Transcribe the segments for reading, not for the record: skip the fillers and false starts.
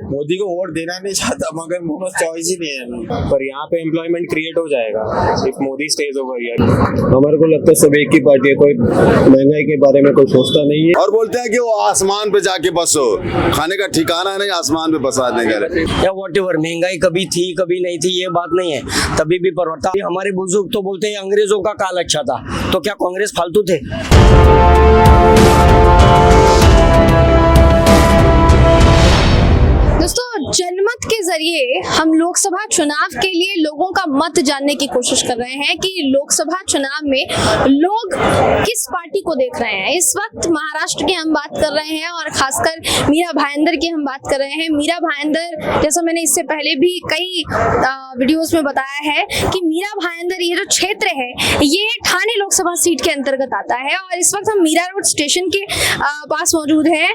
मोदी को वोट देना नहीं चाहता मगर मोहम्मद चॉइस ही नहीं है। पर यहाँ पे एम्प्लॉयमेंट क्रिएट हो जाएगा if Modi stage over here. हमारे को लगता है सब एक ही पार्टी है, कोई महंगाई के बारे में कोई सोचता नहीं है। और बोलते हैं कि वो आसमान पे जाके बसो, खाने का ठिकाना नहीं, आसमान पे बसा देंगे। या व्हाटएवर, महंगाई कभी थी कभी नहीं थी ये बात नहीं है, तभी भी परिवर्तन। हमारे बुजुर्ग तो बोलते हैं अंग्रेजों का काल अच्छा था, तो क्या कांग्रेस फालतू थे? दोस्तों, जनमत के जरिए हम लोकसभा चुनाव के लिए लोगों का मत जानने की कोशिश कर रहे हैं कि लोकसभा चुनाव में लोग किस पार्टी को देख रहे हैं। इस वक्त महाराष्ट्र की हम बात कर रहे हैं और खासकर मीरा भाईंदर की हम बात कर रहे हैं। मीरा भाईंदर, जैसा मैंने इससे पहले भी कई वीडियोस में बताया है कि मीरा भाईंदर ये जो क्षेत्र है ये ठाणे लोकसभा सीट के अंतर्गत आता है और इस वक्त हम मीरा रोड स्टेशन के पास मौजूद हैं।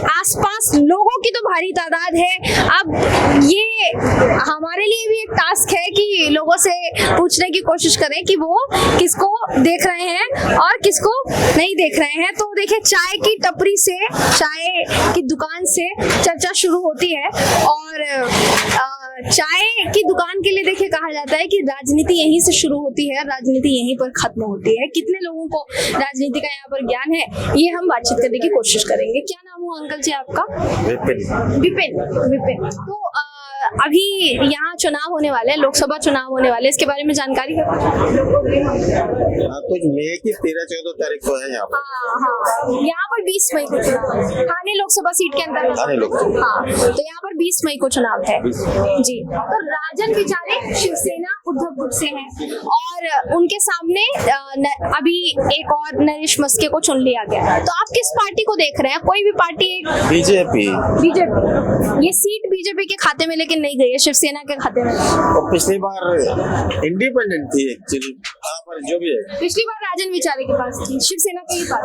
आसपास लोगों की तो भारी तादाद है। अब ये हमारे लिए भी एक टास्क है कि लोगों से पूछने की कोशिश करें कि वो किसको देख रहे हैं और किसको नहीं देख रहे हैं। तो देखिए, चाय की टपरी से, चाय की दुकान से चर्चा शुरू होती है और चाय की दुकान के लिए देखिए कहा जाता है कि राजनीति यहीं से शुरू होती है, राजनीति यहीं पर खत्म होती है। कितने लोगों को राजनीति का यहाँ पर ज्ञान है, ये हम बातचीत करने की कोशिश करेंगे। क्या नाम हुआ अंकल जी आपका? विपिन। तो अभी यहाँ चुनाव होने वाले हैं, लोकसभा चुनाव होने वाले, इसके बारे में जानकारी है? कुछ मई की 13-14 तारीख को है यहाँ पर। हाँ, यहाँ पर 20 मई को चुनाव है, ठाणे लोकसभा सीट के अंदर। हाँ, तो यहाँ पर 20 मई को चुनाव है जी। तो राजन विचारे शिवसेना उद्धव गुट से हैं और उनके सामने अभी एक और नरेश मस्के को चुन लिया गया। तो आप किस पार्टी को देख रहे हैं? कोई भी पार्टी? बीजेपी। ये सीट बीजेपी के खाते में लेकिन नहीं गई है, शिवसेना के खाते में। तो पिछली बार इंडिपेंडेंट थी एक्चुअली, पर जो भी है पिछली बार राजन विचारे के पास थी, शिवसेना के ही पास।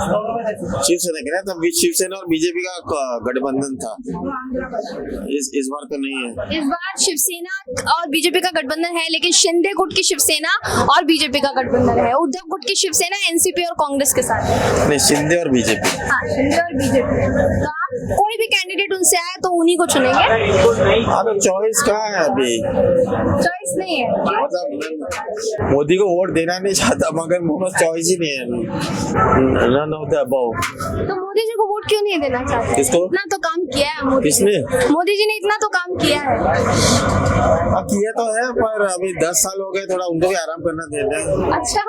शिवसेना के ना, तब शिवसेना और बीजेपी का गठबंधन था। इस बार तो नहीं है। इस बार शिवसेना और बीजेपी का गठबंधन है, लेकिन शिंदे गुट की शिवसेना और बीजेपी का गठबंधन है। उद्धव गुट की शिवसेना एनसीपी और कांग्रेस के साथ है। नहीं, शिंदे और बीजेपी। हाँ, शिंदे और बीजेपी। तो आप कोई भी कैंडिडेट उनसे आए तो उन्हीं को चुनेंगे? हाँ, चॉइस कहाँ है अभी? चॉइस नहीं है। मतलब मोदी को वोट देना नहीं चाहता मगर मोहम्मद चॉइस ही नहीं है। None of the above. तो मोदी जी को वोट क्यों नहीं देना चाहते? किसको? इतना तो काम किया है मोदी। किसने? मोदी जी ने इतना तो काम किया है। किया तो है, पर अभी 10 साल हो गए, थोड़ा उनको भी आराम करना देते हैं। अच्छा,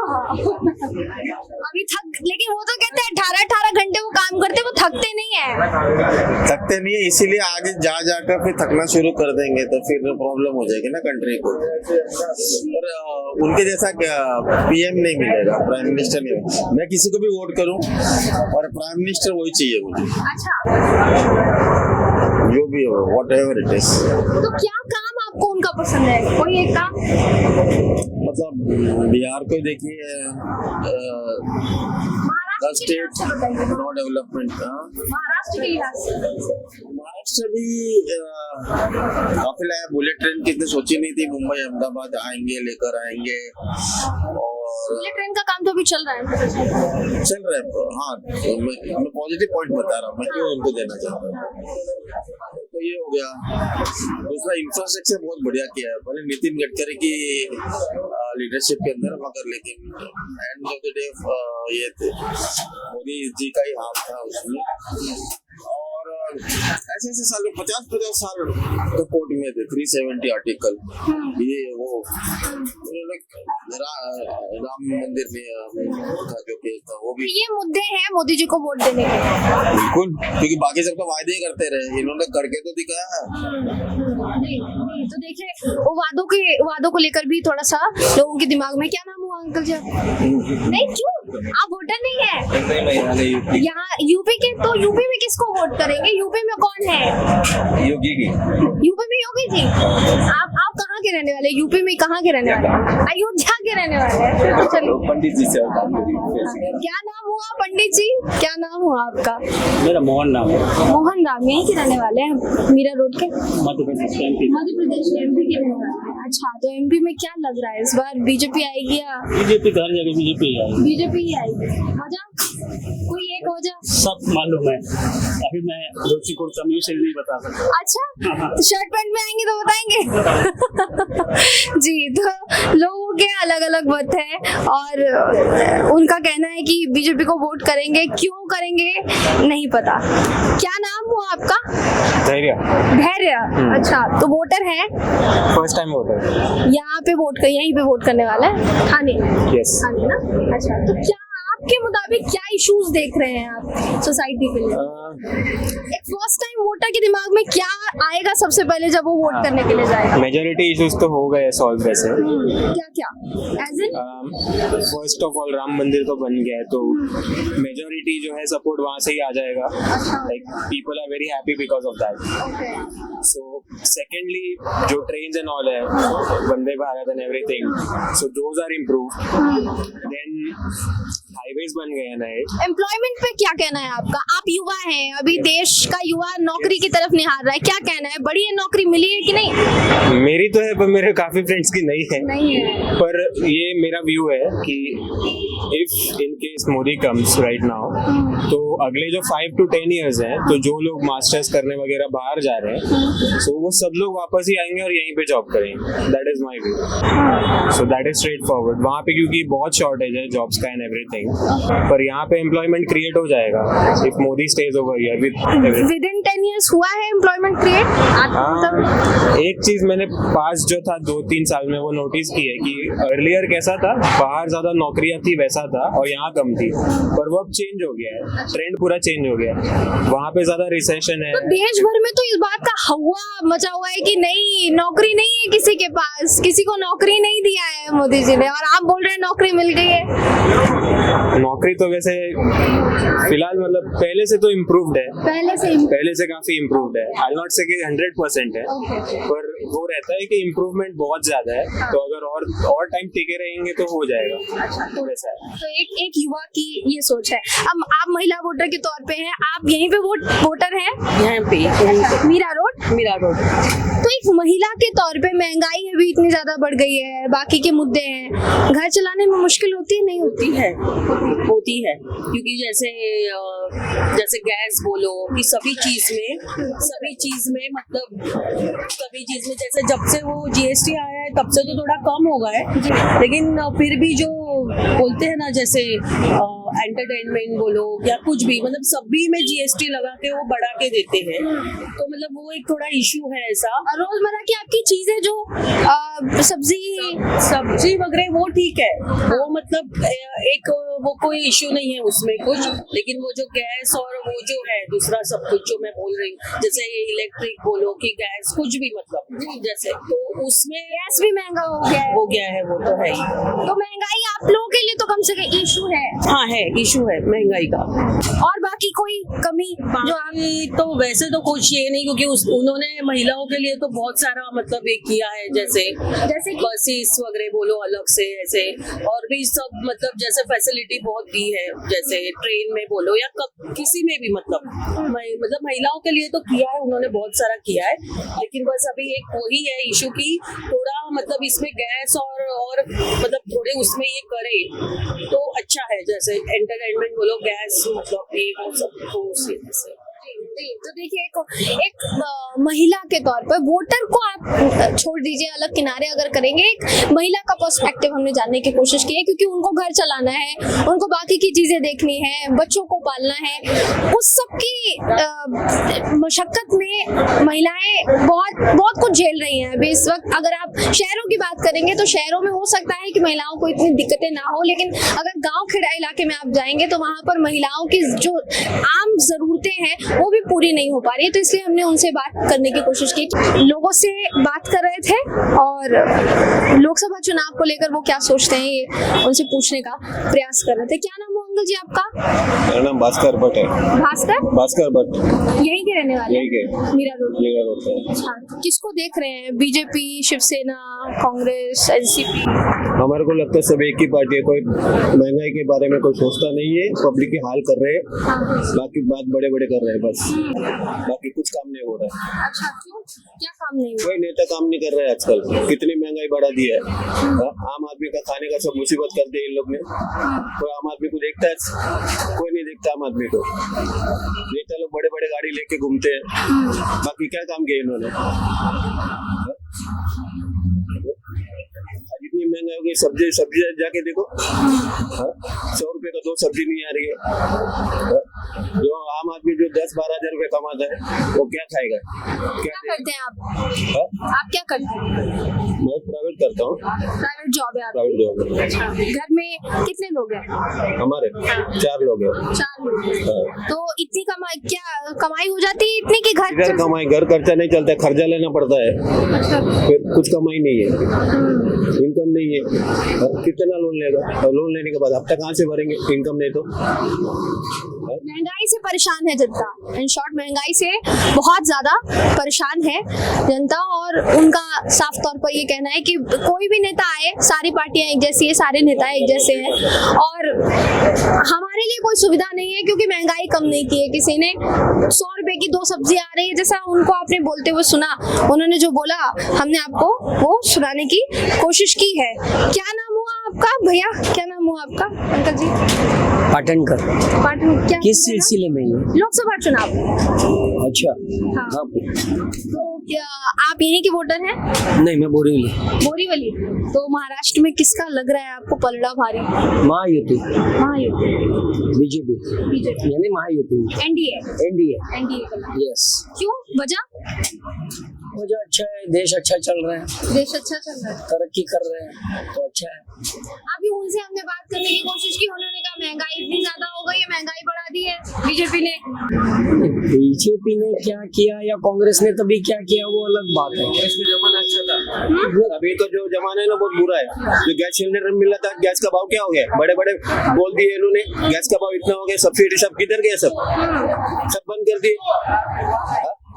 अभी थक, लेकिन वो तो कहते हैं 18 घंटे वो काम करते, वो थकते नहीं है, इसीलिए आगे जा जाकर फिर थकना शुरू कर देंगे तो फिर प्रॉब्लम हो जाएगी ना कंट्री को। और उनके जैसा पीएम नहीं मिलेगा, प्राइम मिनिस्टर नहीं। मैं किसी को भी वोट करूं और प्राइम मिनिस्टर वही चाहिए मुझे। अच्छा, जो भी हो, व्हाटएवर इट इज। तो क्या काम आपको उनका पसंद है? कोई एक काम? मतलब बिहार को देखिए, स्टेट नो डेवलपमेंट। महाराष्ट्र के लिहाज से महाराष्ट्र भी काफी लाया। बुलेट ट्रेन की इतनी सोची नहीं थी, मुंबई अहमदाबाद आएंगे, लेकर आएंगे। और बुलेट ट्रेन का काम तो अभी चल रहा है। हाँ, तो मैं पॉजिटिव पॉइंट बता रहा हूँ, मैं क्यों उनको देना चाहता हूँ। तो ये हो गया। दूसरा, इंफ्रास्ट्रक्चर बहुत बढ़िया किया है, भले नितिन गडकरी की लीडरशिप के अंदर, मगर लेकिन एंड ऑफ द डे ये मोदी जी का ही हाथ था उसमें। और ऐसे सालों 50 साल तो कोर्ट में थे, 370 आर्टिकल, ये वो उन्होंने राम मंदिर में का जो केस था वो भी। ये मुद्दे हैं मोदी जी को वोट देने के। बिल्कुल, क्योंकि बाकी सबका वायदे ही करते रहे, इन्होंने करके तो दिखाया है। तो देखिए, वो वादों को लेकर भी थोड़ा सा लोगों के दिमाग में। क्या नाम हुआ अंकल जी? नहीं, क्यों? आप वोटर नहीं है यहाँ यूपी के? तो यूपी में किसको वोट करेंगे? यूपी में कौन है? योगी की। यूपी में योगी जी। आप कहाँ के रहने वाले? यूपी में कहाँ के रहने वाले? अयोध्या के रहने वाले हैं। तो चलो, पंडित जी से क्या नाम हुआ पंडित जी? क्या नाम हुआ आपका? मेरा मोहन नाम है। मोहन राम। यहीं के रहने वाले हैं, मीरा रोड के? मध्य प्रदेश के एमपी के रहने वाले हैं। अच्छा, तो एमपी में क्या लग रहा है इस बार? बीजेपी आएगी या? बीजेपी हर जगह बीजेपी ही आएगी। बीजेपी ही आएगी। मजा? कोई एक एक वजह? सब मालूम है। अभी मैं धोती कुर्ता में से नहीं बता सकता। अच्छा, तो शर्ट पैंट में आएंगे तो बताएंगे। जी, तो लोगों के अलग अलग मत है और उनका कहना है कि बीजेपी को वोट करेंगे, क्यों करेंगे नहीं पता। क्या नाम हुआ आपका? धैर्य। धैर्य। अच्छा, तो वोटर है? First time voter. यहाँ पे यहीं पे वोट करने वाला है थाने? यस। थाने ना। अच्छा, तो क्या आपके मुताबिक क्या इश्यूज देख रहे हैं आप सोसाइटी के लिए? एक फर्स्ट टाइम वोटर के दिमाग में क्या आएगा सबसे पहले जब वो वोट करने के लिए जाएगा? मेजोरिटी इश्यूज तो हो गए सॉल्व वैसे। क्या क्या? As in first of all Ram Mandir तो बन गया है, तो मेजोरिटी जो है सपोर्ट वहाँ से ही आ जाएगा। Like people are very happy because of that. So secondly जो ट्रेन्स एंड ऑल है, Vande Bharat and everything, so those are improved. Then highways बन गए हैं नए। एम्प्लॉयमेंट पे क्या कहना है आपका? आप युवा हैं, अभी देश का युवा नौकरी की तरफ निहार रहा है, क्या कहना है? बड़ी है नौकरी मिली है कि नहीं? मेरी तो है पर मेरे काफी फ्रेंड्स की नहीं है। नहीं है। पर ये मेरा व्यू है कि if in case Modi comes right now, तो अगले जो 5 to 10 years हैं, तो जो लोग मास्टर्स करने वगैरह बाहर जा रहे हैं, सो वो सब लोग वापस ही आएंगे और यहीं पे जॉब करेंगे। That is my view. So that is straight forward. वहाँ पे क्योंकि बहुत शॉर्टेज है जॉब्स का एंड एवरीथिंग, पर यहाँ पे एम्प्लॉयमेंट क्रिएट हो जाएगा if Modi stage over here with in 10 years हुआ है एम्प्लॉयमेंट क्रिएट? एक चीज मैंने पास जो था 2-3 साल में वो नोटिस की है कि अर्लियर कैसा था, बाहर ज्यादा नौकरियां थी वैसा था और यहाँ कम थी, पर वो अब चेंज हो गया है। ट्रेंड पूरा चेंज हो गया है। वहाँ पे ज्यादा रिसेशन है। तो देश भर में तो इस बात का हवा मचा हुआ है कि नहीं, नौकरी नहीं है किसी के पास, किसी को नौकरी नहीं दिया है मोदी जी ने, और आप बोल रहे हैं नौकरी मिल गई है। नौकरी तो वैसे फिलहाल मतलब पहले से तो इम्प्रूव्ड है, पहले से काफी इम्प्रूव्ड है। आई नॉट से कि 100% है, पर वो रहता है कि इम्प्रूवमेंट बहुत ज्यादा है, तो अगर और टाइम टिके रहेंगे तो हो जाएगा। तो वैसा है। तो एक युवा की ये सोच है। अब आप महिला वोटर के तौर पे हैं, आप यहीं पे वोटर हैं? यहाँ पे मीरा रोड। तो एक महिला के तौर पे महंगाई है भी इतनी ज्यादा बढ़ गई है, बाकी के मुद्दे हैं, घर चलाने में मुश्किल होती है नहीं होती है? होती है, क्योंकि जैसे गैस बोलो कि सभी चीज में मतलब सभी चीज में जैसे जब से वो जीएसटी आया है तब से तो थोड़ा कम हो गया है, लेकिन फिर भी जो बोलते हैं ना, जैसे एंटरटेनमेंट बोलो या कुछ भी, मतलब सभी में जीएसटी लगा के वो बढ़ा के देते हैं, तो मतलब वो एक थोड़ा इशू है ऐसा। रोजमर्रा की आपकी चीजें जो सब्जी वगैरह वो ठीक है, वो मतलब एक वो कोई इशू नहीं है उसमें कुछ, लेकिन वो जो गैस और वो जो है दूसरा सब कुछ जो मैं बोल रही हूँ, जैसे ये इलेक्ट्रिक बोलो कि गैस कुछ भी मतलब जैसे, तो उसमें गैस भी महंगा हो गया है। वो तो है ही। तो महंगाई आप लोगों के लिए तो कम से कम इशू है। हाँ है, इशू है महंगाई का। और बाकी कोई कमी जो आप तो वैसे तो कुछ ये नहीं, क्योंकि उन्होंने महिलाओं के लिए तो बहुत सारा मतलब एक किया है, जैसे बसेस वगैरह बोलो अलग से ऐसे, और भी सब मतलब जैसे फैसिलिटी बहुत दी है, जैसे ट्रेन में बोलो या किसी में भी मतलब महिलाओं के लिए तो किया है उन्होंने, बहुत सारा किया है, लेकिन बस अभी एक वही है इशू की थोड़ा मतलब इसमें गैस और मतलब थोड़े उसमें ये करे तो अच्छा है, जैसे एंटरटेनमेंट बोलो गैस मतलब ये वो सब तो तो देखिए एक महिला के तौर पर वोटर को आप छोड़ दीजिए अलग किनारे, अगर करेंगे एक महिला का पर्सपेक्टिव हमने जानने की कोशिश की है, क्योंकि उनको घर चलाना है, उनको बाकी की चीजें देखनी है, बच्चों को पालना है, उस सब की मशक्कत में महिलाएं बहुत कुछ झेल रही हैं अभी इस वक्त। अगर आप शहरों की बात करेंगे तो शहरों में हो सकता है कि महिलाओं को इतनी दिक्कतें ना हो, लेकिन अगर गाँव खेड़ा इलाके में आप जाएंगे तो वहां पर महिलाओं की जो आम जरूरतें हैं वो भी पूरी नहीं हो पा रही है। तो इसलिए हमने उनसे बात करने की कोशिश की, लोगों से बात कर रहे थे और लोकसभा चुनाव को लेकर वो क्या सोचते हैं ये उनसे पूछने का प्रयास कर रहे थे। क्या नाम है अंकल जी आपका? मेरा नाम भास्कर भट्ट है। भास्कर भट्ट यहीं के रहने वाले? यहीं के, मीरा रोड पे। अच्छा, किसको देख रहे हैं? BJP, Shiv Sena, Congress, NCP? हमारे को लगता है सब एक ही पार्टी है, कोई महंगाई के बारे में कोई सोचता नहीं है, पब्लिक के हाल कर रहे हैं, बाकी बात बड़े कर रहे हैं बस, बाकी कुछ काम नहीं हो रहा है। अच्छा, क्यों? क्या काम नहीं? कोई नेता काम नहीं कर रहे हैं आजकल, कितनी महंगाई बढ़ा दी है। आम आदमी का खाने का सब मुसीबत कर दी इन लोग ने। कोई आम आदमी को देखता है? कोई नहीं देखता आम आदमी को। नेता लोग बड़े बड़े गाड़ी लेके घूमते हैं, बाकी क्या काम किया इन्होंने? इतनी महंगाई हो गई, सब्जी जाके देखो, 100 रुपए का 2 सब्जी नहीं आ रही है। जो आम आदमी जो 10-12 हजार रुपए कमाता है वो क्या खाएगा? क्या करते हैं आप? आप क्या करते हैं? मैं प्राइवेट करता हूँ। प्राइवेट जॉब है आपकी? प्राइवेट जॉब है। अच्छा, घर में कितने लोग हैं? हमारे 4 लोग हैं। 4 लोग। तो इतनी कमाई हो जाती है इतनी कि घर कमाई, घर खर्चा नहीं चलता है, खर्चा लेना पड़ता है। अच्छा। फिर कुछ कमाई नहीं है, इनकम नहीं है, कितना लोन लेगा? और लोन लेने के बाद हफ्ता कहाँ से भरेंगे? इनकम नहीं तो। महंगाई से परेशान है जनता। इन शॉर्ट, महंगाई से बहुत ज्यादा परेशान है जनता, और उनका साफ तौर पर ये कहना है कि कोई भी नेता आए, सारी पार्टियां एक जैसी है, सारे नेता एक जैसे हैं, और हमारे लिए कोई सुविधा नहीं है क्योंकि महंगाई कम नहीं की है किसी ने। 100 रुपए की 2 सब्जी आ रही है, जैसा उनको आपने बोलते हुए सुना, उन्होंने जो बोला हमने आपको वो सुनाने की कोशिश की है। क्या नाम हुआ आपका भैया? क्या नाम हुआ आपका अंकल जी? पाटनकर। पाटन क्या किस सिलसिले में? लोकसभा चुनाव। अच्छा। हाँ। हाँ। तो क्या आप यहीं के वोटर हैं? नहीं, मैं बोरीवली। बोरीवली। तो महाराष्ट्र में किसका लग रहा है आपको पलड़ा भारी? महायुति। महायुति। बीजेपी यानी महायुति। एनडीए। यस। क्यों? वजह अच्छा है, देश अच्छा चल रहा है, देश अच्छा चल रहा है, तरक्की कर रहे हैं, तो अच्छा है। अभी उनसे हमने बात करने की कोशिश की, उन्होंने कहा महंगाई इतनी ज्यादा हो गई है, महंगाई बढ़ा दी है बीजेपी ने। बीजेपी ने क्या किया या कांग्रेस ने तभी क्या किया वो अलग बात है। कांग्रेस का जमाना अच्छा था, अभी तो जो जमाना है ना बहुत बुरा है। जो गैस सिलेंडर मिला था, गैस का भाव क्या हो गया? बड़े बड़े बोल दिए इन्होंने, गैस का भाव इतना हो गया, सब्सिडी सब किधर गया? सब बंद कर दिए।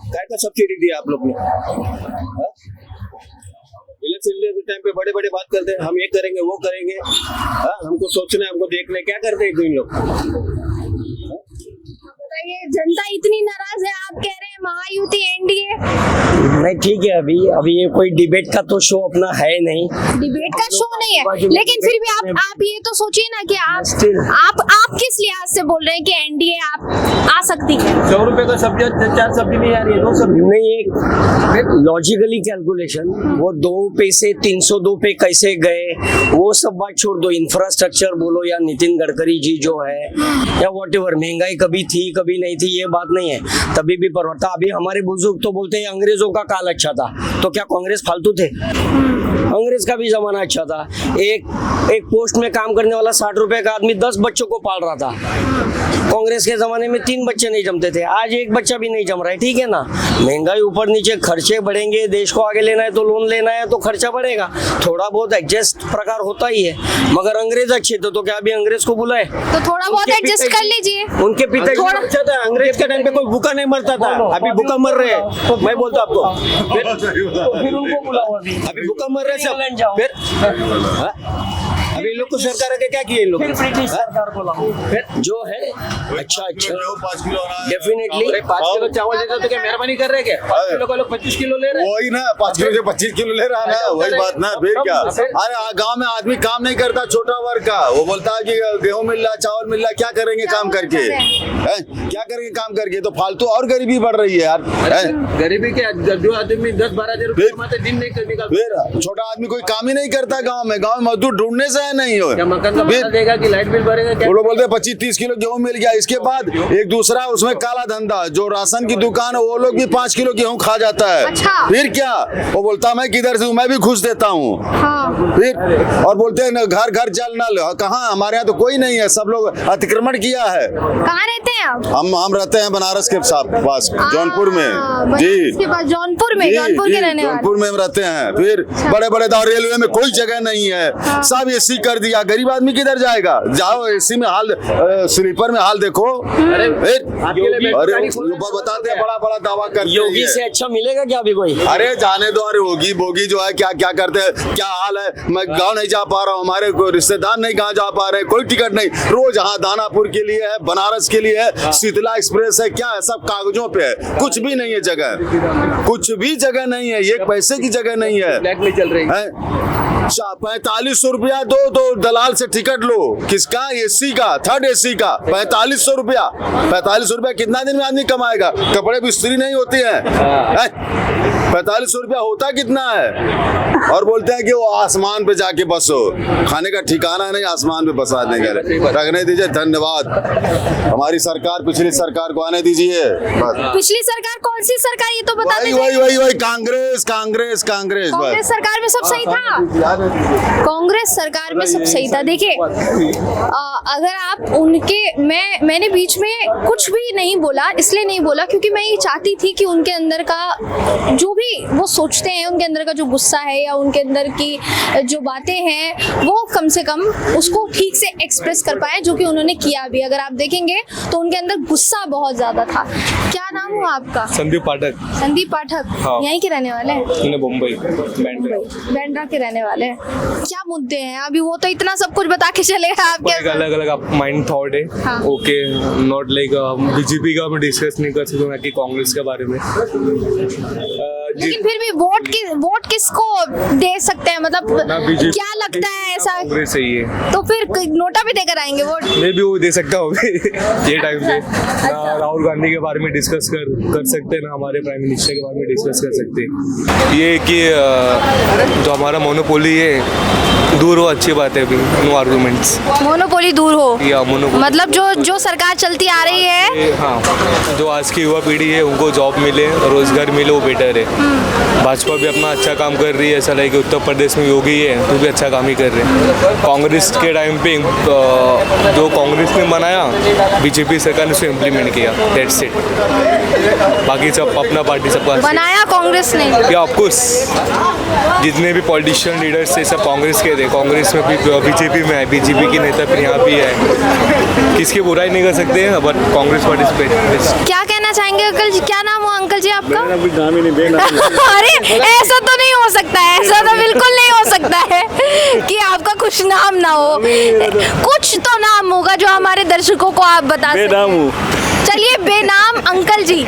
क्या का सब्सिडी दिया आप लोग ने? इलेक्शन के टाइम पे बड़े बड़े बात करते हैं, हम ये करेंगे वो करेंगे। हमको सोचना है, हमको देखना है, क्या करते हैं इन लोग? ये जनता इतनी नाराज है, आप कह रहे हैं महायुति एनडीए। नहीं ठीक है, अभी ये कोई डिबेट का तो शो अपना है नहीं, डिबेट का शो नहीं है, लेकिन फिर भी आप ये तो सोचिए ना कि आप किस लिहाज से बोल रहे हैं कि एनडीए आप आ सकती है? 100 रुपए का सब्जी 4 सब्जी नहीं आ रही है, 2 सब्जी नहीं। एक लॉजिकली कैलकुलेशन, वो 2 पे से 302 पे कैसे गए वो सब बात छोड़ दो। इंफ्रास्ट्रक्चर बोलो या नितिन गडकरी जी जो है या व्हाटएवर, महंगाई कभी थी कभी नहीं थी ये बात नहीं है, तभी भी परवड़ता। अभी हमारे बुजुर्ग तो बोलते हैं अंग्रेजों का काल अच्छा था, तो क्या कांग्रेस फालतू थे? अंग्रेज का भी जमाना अच्छा था। एक पोस्ट में काम करने वाला 60 रुपए का आदमी 10 बच्चों को पाल रहा था। कांग्रेस के जमाने में 3 बच्चे नहीं जमते थे, आज 1 बच्चा भी नहीं जम रहा है। ठीक है ना, महंगाई ऊपर नीचे, खर्चे बढ़ेंगे, देश को आगे लेना है तो लोन लेना है तो खर्चा बढ़ेगा, थोड़ा बहुत एडजस्ट प्रकार होता ही है। मगर अंग्रेज अच्छे थे तो क्या अभी अंग्रेज को बुलाए? तो थोड़ा बहुत एडजस्ट कर लीजिए। उनके पिताजी अच्छा था, अंग्रेज के टाइम पे कोई भूखा नहीं मरता था, अभी भूखा मर रहे हैं। मैं बोलता आपको, फिर उनको बुलाओ। अभी भूखा मर रहे सब। फिर अभी लोग को सरकार के क्या किए इन लोग? ब्रिटिश सरकार को लाओ जो है अच्छा 5 किलो डेफिनेटली 5 किलो चावल देता तो क्या मेहरबानी कर रहे हैं क्या? 5 किलो का लोग 25 किलो ले रहे हैं। वही ना, 5 किलो से 25 किलो ले रहा है ना, वही बात ना। फिर क्या, अरे गांव में आदमी काम नहीं करता, छोटा वर्ग का, वो बोलता है कि गेहूं मिल रहा, चावल मिल रहा, क्या करेंगे काम करके? क्या करेंगे काम करके? तो फालतू और गरीबी बढ़ रही है यार। गरीबी के जो आदमी 10-12 हजार रुपए कमाते दिन नहीं करने का, फिर छोटा आदमी कोई काम ही नहीं करता गांव में मजदूर ढूंढने से नहीं हो। क्या मकान का पैसा देगा कि लाइट बिल भरेगा? क्या वो लोग बोलते 25-30 किलो गेहूं मिल गया, इसके बाद एक दूसरा उसमें काला धंधा, जो राशन की दुकान है वो लोग भी 5 किलो गेहूं खा जाता है। अच्छा। फिर क्या, वो बोलता मैं किधर से हूँ, मैं भी घुस देता हूँ। हाँ। फिर और बोलते हैं घर घर जल नल, कहाँ? हमारे यहाँ तो कोई नहीं है, सब लोग अतिक्रमण किया है। कहाँ रहते हैं आप? हम रहते हैं बनारस के पास, जौनपुर में जी। इसके पास जौनपुर में, जौनपुर के रहने वाले। जौनपुर में हम रहते हैं। फिर बड़े बड़े रेलवे में कोई जगह नहीं है, सब एसी ठीक कर दिया, गरीब आदमी किधर जाएगा? जाओ एसी में हाल, स्लीपर में हाल देखो। अरे बताते हैं बड़ा बड़ा दावा करते हैं योगी ये। से अच्छा मिलेगा क्या अभी कोई? अरे जाने दो, अरे होगी बोगी जो है क्या क्या करते हैं, क्या हाल है। मैं गांव नहीं जा पा रहा हूँ, हमारे कोई रिश्तेदार नहीं कहाँ जा पा रहे हैं, कोई टिकट नहीं। रोज यहाँ दानापुर के लिए है, बनारस के लिए है, शीतला एक्सप्रेस है, क्या है, सब कागजों पे है, कुछ भी नहीं है जगह, कुछ भी जगह नहीं है, एक पैसे की जगह नहीं है। ब्लैक में चल रही है। 4500 रुपया दो, तो दलाल से टिकट लो। किसका? एसी का, थर्ड एसी का 4500 रुपया। 4500 रुपया कितना दिन में आदमी कमाएगा? कपड़े बिस्तरी नहीं होती है। 4500 रुपया होता कितना है? और बोलते हैं कि वो आसमान पे जाके बसो, खाने का ठिकाना नहीं, आसमान पे बसा देंगे। रखने दीजिए, धन्यवाद। हमारी सरकार, पिछली सरकार को आने दीजिए। पिछली सरकार कौन सी सरकार, ये तो बता वही दीजिए। वही वही वही कांग्रेस कांग्रेस कांग्रेस कांग्रेस बस। सरकार में सब सही था, कांग्रेस सरकार में सब सही था। देखिए अगर आप उनके, मैंने बीच में कुछ भी नहीं बोला, इसलिए नहीं बोला क्योंकि मैं ये चाहती थी कि उनके अंदर का जो भी वो सोचते हैं, उनके अंदर का जो गुस्सा है या उनके अंदर की जो बातें हैं, वो कम से कम उसको ठीक से एक्सप्रेस कर पाए, जो कि उन्होंने किया भी। अगर आप देखेंगे तो उनके अंदर गुस्सा बहुत ज्यादा था। क्या नाम हुआ आपका? संदीप पाठक। संदीप पाठक। हाँ। यहीं के रहने वाले हैं? मुंबई बैंड्रा के रहने वाले हैं। क्या मुद्दे हैं अभी? वो तो इतना सब कुछ बता के चलेगा आपके। अलग अलग माइंड थॉट है। हाँ। ओके, नॉट लाइक बीजेपी का हम डिस्कस नहीं कर सकते, ना कि कांग्रेस के बारे में। लेकिन फिर भी वोट किसको दे सकते हैं? मतलब क्या लगता है ऐसा? कांग्रेस सही है तो फिर नोटा भी देकर आएंगे वोट? मैं भी वो दे सकता हूँ ये टाइम पे। राहुल गांधी के बारे में डिस्कस कर सकते हैं ना, हमारे प्राइम मिनिस्टर के बारे में डिस्कस कर सकते हैं। ये कि जो हमारा मोनोपोली है दूर हो, अच्छी बात है। अभी नो आर्गुमेंट्स। मोनोपोली दूर हो या मोनोपोली मतलब जो सरकार चलती आ रही है, हाँ, जो आज की युवा पीढ़ी है उनको जॉब मिले, रोजगार मिले, वो बेटर है। भाजपा भी अपना अच्छा काम कर रही है, ऐसा लगे कि उत्तर प्रदेश में योगी है तो भी अच्छा काम ही कर रहे हैं। कांग्रेस के टाइम पे जो कांग्रेस ने बनाया, बीजेपी सरकार ने उसको इम्प्लीमेंट किया, दैट्स इट। बाकी सब अपना पार्टी सबका बनाया कांग्रेस ने। या ऑफकोर्स जितने भी पॉलिटिशियन लीडर्स थे सब कांग्रेस के थे। कांग्रेस में भी बीजेपी में है, बीजेपी की नेता फिर यहाँ भी है। किसकी बुराई नहीं कर सकते हैं, बट कांग्रेस पार्टिसिपेट। क्या कहना चाहेंगे अंकल जी? क्या नाम हुआ अंकल जी आपका? नाम ही नहीं अरे ऐसा तो नहीं हो सकता है, ऐसा तो बिल्कुल नहीं हो सकता है कि आपका कुछ नाम ना हो। कुछ तो नाम होगा जो हमारे दर्शकों को आप बता सकते। चलिए बेनाम अंकल जी,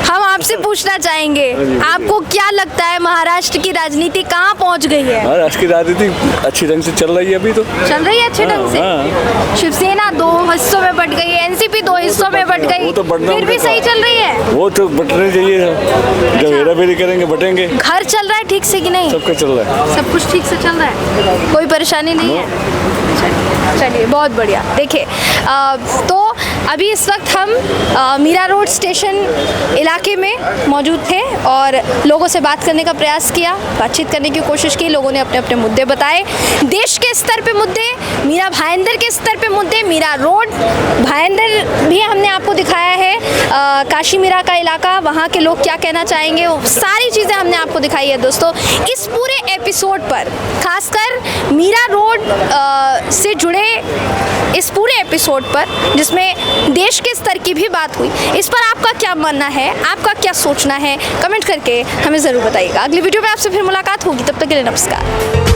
हम आपसे पूछना चाहेंगे, आपको क्या लगता है महाराष्ट्र की राजनीति कहाँ पहुँच गई है? महाराष्ट्र की राजनीति अच्छी ढंग से चल रही है अभी तो। चल रही है अच्छे ढंग से। शिवसेना 2 हिस्सों में बट गई है, एनसीपी 2 हिस्सों में बट गई, वो तो बढ़ना फिर भी सही चल रही है। वो तो बटने चाहिए, जब हेराफेरी करेंगे बटेंगे। घर चल रहा है ठीक से कि नहीं? सबका चल रहा है, सब कुछ ठीक से चल रहा है, कोई परेशानी नहीं है। चलिए बहुत बढ़िया। देखिए तो अभी इस वक्त हम मीरा रोड स्टेशन इलाके में मौजूद थे और लोगों से बात करने का प्रयास किया, बातचीत करने की कोशिश की। लोगों ने अपने अपने मुद्दे बताए, देश के स्तर पे मुद्दे, मीरा भाईंदर के स्तर पे मुद्दे। मीरा रोड भाईंदर भी हमने आपको दिखाया है, काशी मीरा का इलाका, वहाँ के लोग क्या कहना चाहेंगे, वो सारी चीज़ें हमने आपको दिखाई है दोस्तों। इस पूरे एपिसोड पर खासकर मीरा रोड से जुड़े इस पूरे एपिसोड पर, जिसमें देश के स्तर की भी बात हुई, इस पर आपका क्या मानना है, आपका क्या सोचना है, कमेंट करके हमें ज़रूर बताइएगा। अगली वीडियो में आपसे फिर मुलाकात होगी, तब तक के लिए नमस्कार।